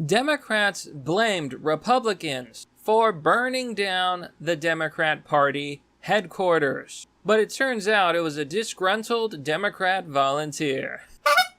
Democrats blamed Republicans for burning down the Democrat Party headquarters. But it turns out it was a disgruntled Democrat volunteer.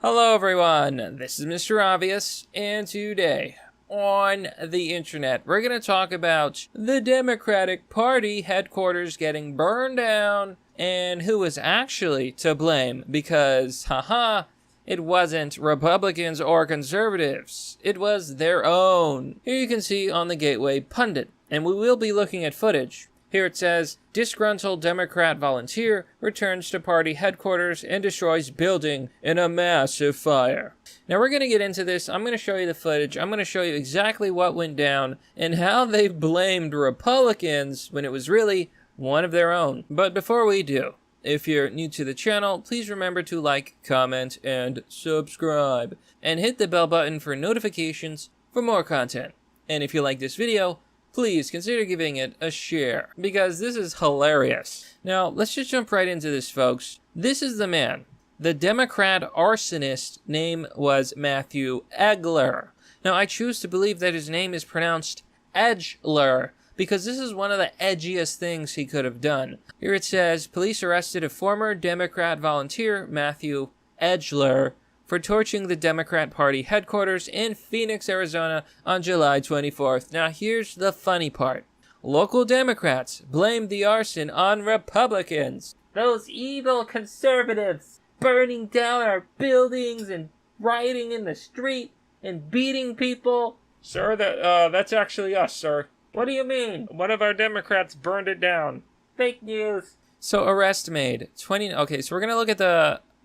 Hello everyone, this is Mr. Obvious, and today on the internet we're going to talk about the Democratic Party headquarters getting burned down and who was actually to blame because, haha, it wasn't Republicans or conservatives. It was their own. Here you can see on the Gateway Pundit, and we will be looking at footage. Here it says, disgruntled Democrat volunteer returns to party headquarters and destroys building in a massive fire. Now we're going to get into this. I'm going to show you the footage. I'm going to show you exactly what went down and how they blamed Republicans when it was really one of their own. But before we do, if you're new to the channel, please remember to like, comment, and subscribe. And hit the bell button for notifications for more content. And if you like this video, please consider giving it a share, because this is hilarious. Now, let's just jump right into this, folks. This is the man. The Democrat Arsonist name was Matthew Egler. Now, I choose to believe that his name is pronounced Egler, because this is one of the edgiest things he could have done. Here it says, police arrested a former Democrat volunteer, Matthew Egler, for torching the Democrat Party headquarters in Phoenix, Arizona on July 24th. Now here's the funny part. Local Democrats blamed the arson on Republicans. Those evil conservatives burning down our buildings and rioting in the street and beating people. Sir, that's actually us, sir. What do you mean? One of our Democrats burned it down. Fake news. So arrest made. Okay, so we're going to look at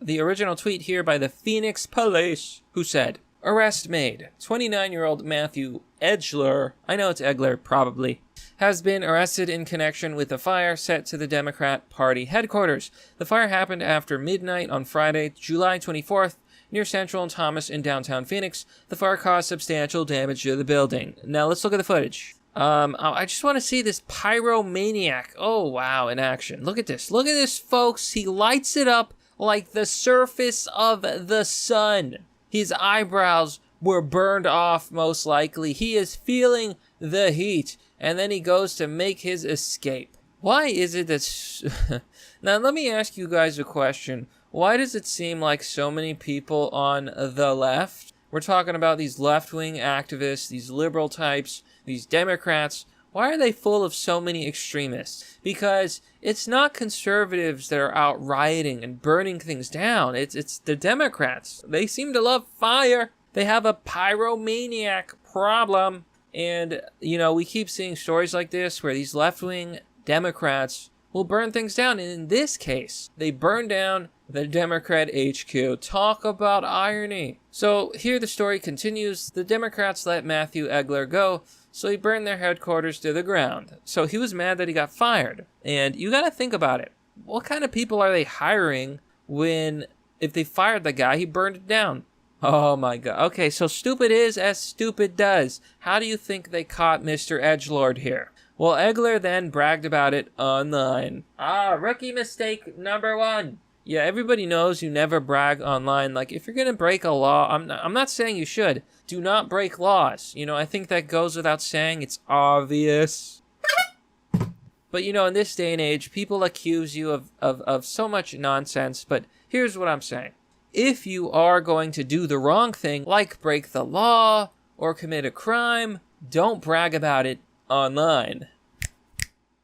the original tweet here by the Phoenix Police, who said, arrest made. 29-year-old Matthew Egler, I know it's Egler, probably, has been arrested in connection with a fire set to the Democrat Party headquarters. The fire happened after midnight on Friday, July 24th, near Central and Thomas in downtown Phoenix. The fire caused substantial damage to the building. Now let's look at the footage. I just want to see this pyromaniac. Oh, wow, in action. Look at this. Look at this, folks. He lights it up like the surface of the sun. His eyebrows were burned off, most likely. He is feeling the heat, and then he goes to make his escape. Why is it that... Now, let me ask you guys a question. Why does it seem like so many people on the left, we're talking about these left-wing activists, these liberal types, these Democrats, why are they full of so many extremists? Because it's not conservatives that are out rioting and burning things down. It's the Democrats. They seem to love fire. They have a pyromaniac problem. And, you know, we keep seeing stories like this where these left-wing Democrats will burn things down. And in this case, they burn down the Democrat HQ. Talk about irony. So here the story continues. The Democrats let Matthew Egler go, so he burned their headquarters to the ground. So he was mad that he got fired. And you gotta think about it. What kind of people are they hiring when, if they fired the guy, he burned it down? Oh my god. Okay, so stupid is as stupid does. How do you think they caught Mr. Edgelord here? Well, Egler then bragged about it online. Rookie mistake number 1. Yeah, everybody knows you never brag online. Like, if you're gonna break a law, I'm not saying you should. Do not break laws. You know, I think that goes without saying. It's obvious. But, you know, in this day and age, people accuse you of so much nonsense. But here's what I'm saying. If you are going to do the wrong thing, like break the law or commit a crime, don't brag about it online.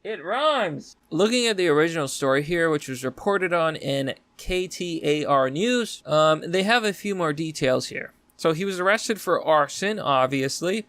It rhymes. Looking at the original story here, which was reported on in KTAR News, they have a few more details here. So he was arrested for arson, obviously,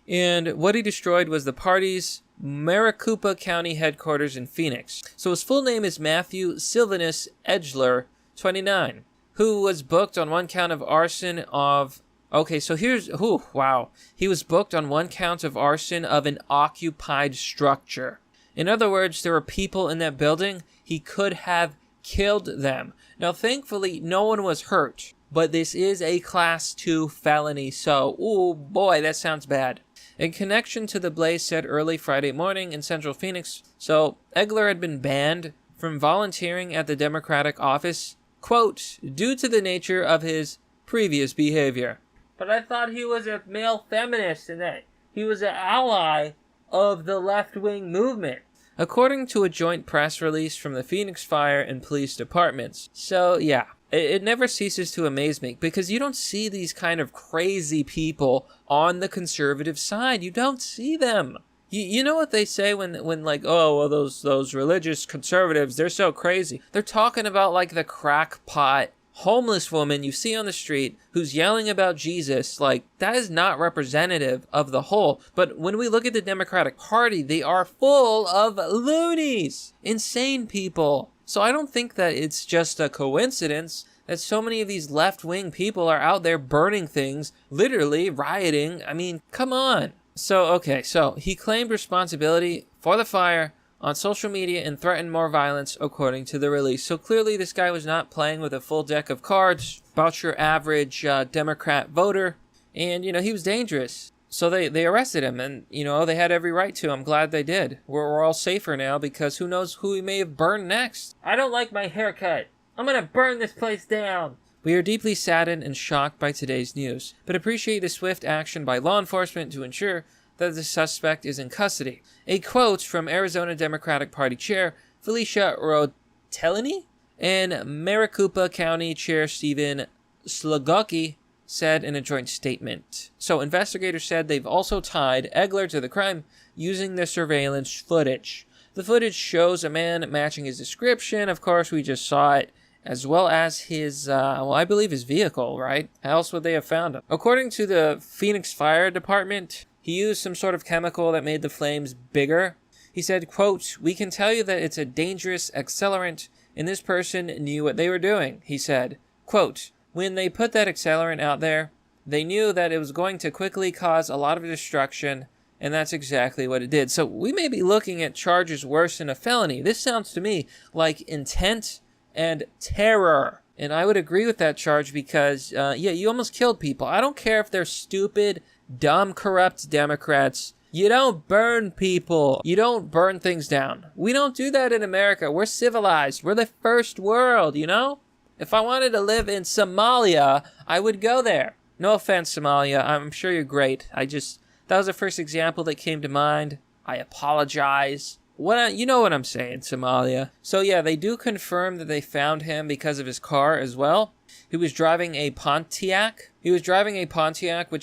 and what he destroyed was the party's Maricopa County headquarters in Phoenix. So his full name is Matthew Sylvanus Egler, 29, who was booked on one count of arson of... Okay, so here's... Oh, wow. He was booked on one count of arson of an occupied structure. In other words, there were people in that building. He could have killed them. Now, thankfully, no one was hurt. But this is a Class 2 felony, so, oh boy, that sounds bad. In connection to the blaze set early Friday morning in Central Phoenix, so Egler had been banned from volunteering at the Democratic office, quote, due to the nature of his previous behavior. But I thought he was a male feminist and that he was an ally of the left-wing movement, according to a joint press release from the Phoenix Fire and Police Departments. So, yeah, it never ceases to amaze me, because you don't see these kind of crazy people on the conservative side. You don't see them. You know what they say when like, oh, well, those religious conservatives, they're so crazy. They're talking about, like, the crackpot homeless woman you see on the street who's yelling about Jesus. Like, that is not representative of the whole. But when we look at the Democratic Party, they are full of loonies, insane people. So I don't think that it's just a coincidence that so many of these left-wing people are out there burning things, literally rioting. I mean, come on. So he claimed responsibility for the fire on social media and threatened more violence, according to the release. So clearly this guy was not playing with a full deck of cards about your average Democrat voter, and, he was dangerous. So they arrested him, and, they had every right to. I'm glad they did. We're all safer now, because who knows who he may have burned next. I don't like my haircut. I'm gonna burn this place down. We are deeply saddened and shocked by today's news, but appreciate the swift action by law enforcement to ensure that the suspect is in custody. A quote from Arizona Democratic Party Chair Felicia Rotellini and Maricopa County Chair Stephen Slugocki said in a joint statement. So investigators said they've also tied Egler to the crime using the surveillance footage. The footage shows a man matching his description. Of course, we just saw it, as well as his, I believe his vehicle, right? How else would they have found him? According to the Phoenix Fire Department, he used some sort of chemical that made the flames bigger. He said, quote, "We can tell you that it's a dangerous accelerant, and this person knew what they were doing," he said. Quote, "When they put that accelerant out there, they knew that it was going to quickly cause a lot of destruction, and that's exactly what it did." So we may be looking at charges worse than a felony. This sounds to me like intent and terror. And I would agree with that charge because, you almost killed people. I don't care if they're stupid, dumb, corrupt Democrats. You don't burn people. You don't burn things down. We don't do that in America. We're civilized. We're the first world, If I wanted to live in Somalia, I would go there. No offense, Somalia. I'm sure you're great. That was the first example that came to mind. I apologize. You know what I'm saying, Somalia. So yeah, they do confirm that they found him because of his car as well. He was driving a Pontiac. Which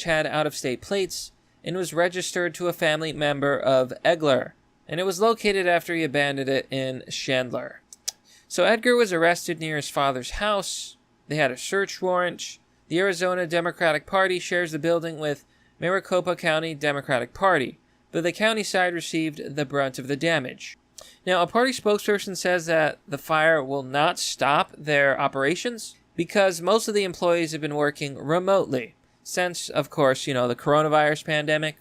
had out-of-state plates and was registered to a family member of Egler. And it was located after he abandoned it in Chandler. So Edgar was arrested near his father's house. They had a search warrant. The Arizona Democratic Party shares the building with Maricopa County Democratic Party, but the county side received the brunt of the damage. Now, a party spokesperson says that the fire will not stop their operations because most of the employees have been working remotely since, of course, the coronavirus pandemic.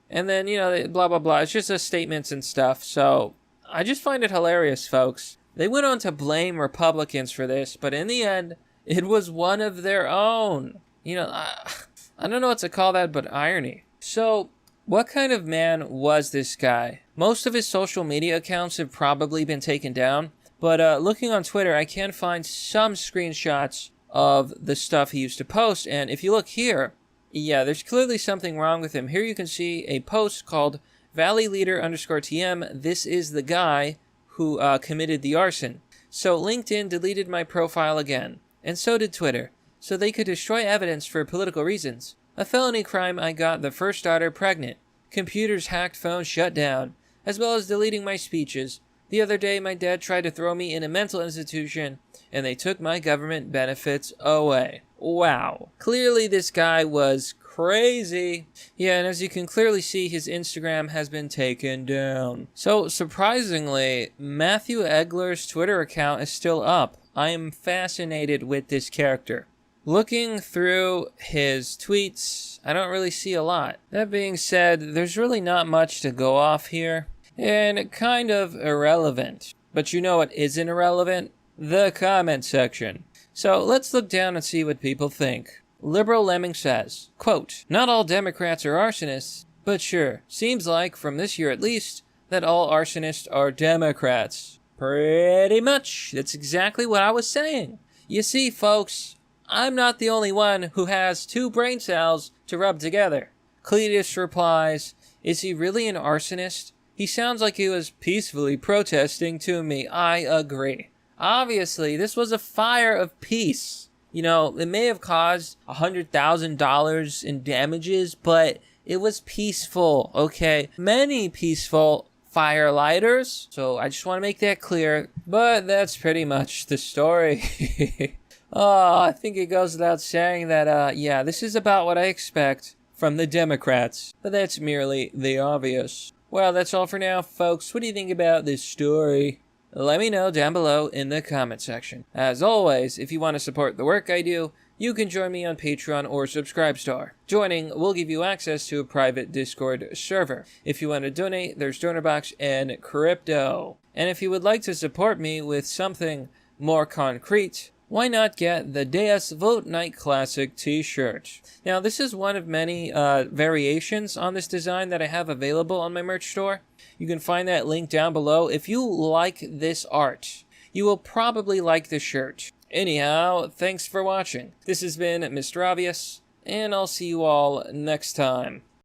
And then, blah, blah, blah. It's just statements and stuff. So I just find it hilarious, folks. They went on to blame Republicans for this, but in the end, it was one of their own. I don't know what to call that, but irony. So, what kind of man was this guy? Most of his social media accounts have probably been taken down, but looking on Twitter, I can find some screenshots of the stuff he used to post, and if you look here, there's clearly something wrong with him. Here you can see a post called ValleyLeader_TM. This is the guy who committed the arson. So LinkedIn deleted my profile again, and so did Twitter, so they could destroy evidence for political reasons. A felony crime, I got the first daughter pregnant. Computers hacked, phones shut down, as well as deleting my speeches. The other day, my dad tried to throw me in a mental institution, and they took my government benefits away. Wow. Clearly this guy was crazy. Yeah, and as you can clearly see, his Instagram has been taken down. So, surprisingly, Matthew Egler's Twitter account is still up. I am fascinated with this character. Looking through his tweets, I don't really see a lot. That being said, there's really not much to go off here, and kind of irrelevant. But you know what isn't irrelevant? The comment section. So let's look down and see what people think. Liberal Lemming says, quote, "Not all Democrats are arsonists, but sure, seems like, from this year at least, that all arsonists are Democrats." Pretty much. That's exactly what I was saying. You see, folks, I'm not the only one who has 2 brain cells to rub together. Cletus replies, is he really an arsonist? He sounds like he was peacefully protesting to me. I agree. Obviously, this was a fire of peace. You know, it may have caused $100,000 in damages, but it was peaceful, okay? Many peaceful firelighters. So I just want to make that clear. But that's pretty much the story. Oh, I think it goes without saying that, yeah, this is about what I expect from the Democrats. But that's merely the obvious. Well, that's all for now, folks. What do you think about this story? Let me know down below in the comment section. As always, if you want to support the work I do, you can join me on Patreon or Subscribestar. Joining will give you access to a private Discord server. If you want to donate, there's DonorBox and crypto. And if you would like to support me with something more concrete, why not get the Deus Vote Night Classic t-shirt? Now, this is one of many variations on this design that I have available on my merch store. You can find that link down below. If you like this art, you will probably like the shirt. Anyhow, thanks for watching. This has been Mr. Obvious, and I'll see you all next time.